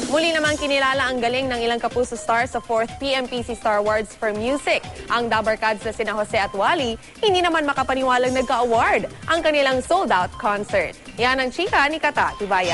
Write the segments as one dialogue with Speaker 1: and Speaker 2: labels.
Speaker 1: Muli namang kinilala ang galing ng ilang kapuso stars sa 4th PMPC Star Awards for Music. Ang Dabarkads na sina Jose at Wally, hindi naman makapaniwalang nagka-award ang kanilang sold-out concert. Yan ang chika ni Kata Tibaya.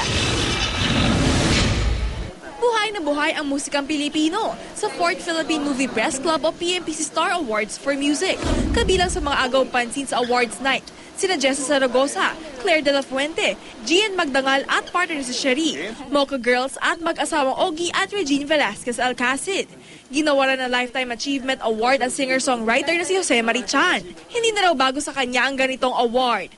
Speaker 2: Buhay na buhay ang musikang Pilipino sa 4th Philippine Movie Press Club o PMPC Star Awards for Music. Kabilang sa mga agaw pansin sa awards night, sina Jessa Zaragoza, Claire de la Fuente, Gian Magdangal at partner si Cherie, Mocha Girls at mag-asawang Ogie at Regine Velasquez Alcacid. Ginawaran ng Lifetime Achievement Award ang singer-songwriter na si Jose Marichan. Hindi na raw bago sa kanya ang ganitong award.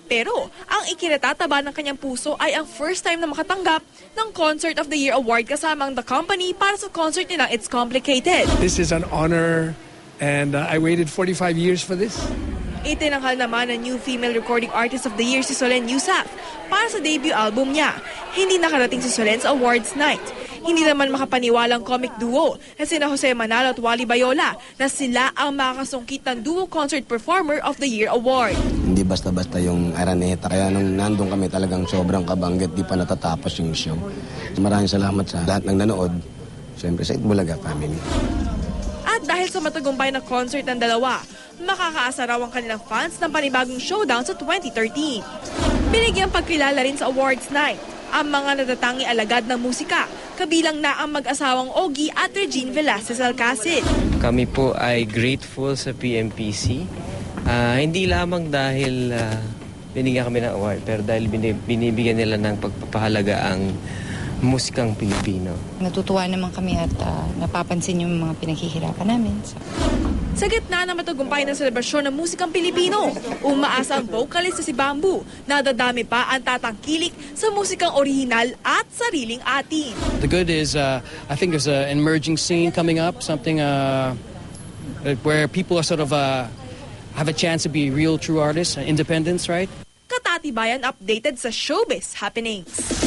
Speaker 2: Pero ang ikinatataba ng kanyang puso ay ang first time na makatanggap ng Concert of the Year Award kasama ang The Company para sa concert nilang It's Complicated.
Speaker 3: This is an honor and I waited 45 years for this.
Speaker 2: Itinanghal naman ng New Female Recording Artist of the Year si Solen Yusaf para sa debut album niya. Hindi nakarating si Solen sa awards night. Hindi naman makapaniwalang comic duo na sina Jose Manalo at Wally Bayola na sila ang makakasungkit ng Duo Concert Performer of the Year Award.
Speaker 4: Hindi basta-basta yung Araneta. Kaya nung nandun kami talagang sobrang kabanggit, di pa natatapos yung show. Maraming salamat sa lahat ng nanood. Siyempre sa Itbulaga family.
Speaker 2: At dahil sa matagumpay na concert ng dalawa, makakaasa raw ang kanilang fans ng panibagong showdown sa 2013. Binigyang pagkilala rin sa awards night ang mga natatangi alagad ng musika, kabilang na ang mag-asawang Ogie at Regine Velasquez Alcacid.
Speaker 5: Kami po ay grateful sa PMPC. Hindi lamang dahil binigyan kami ng award, pero dahil binibigyan nila ng pagpapahalaga ang musikang Pilipino.
Speaker 6: Natutuwa naman kami at napapansin yung mga pinaghihirapan namin.
Speaker 2: Sa gitna ng matagumpay na selebrasyon ng musikang Pilipino, umaasa ang vocalist na si Bamboo na dadami pa ang tatangkilik sa musikang orihinal at sariling atin.
Speaker 7: The good is, I think there's an emerging scene coming up, something where people are sort of have a chance to be real true artists, independents, right?
Speaker 2: Katatibayan updated sa Showbiz Happenings.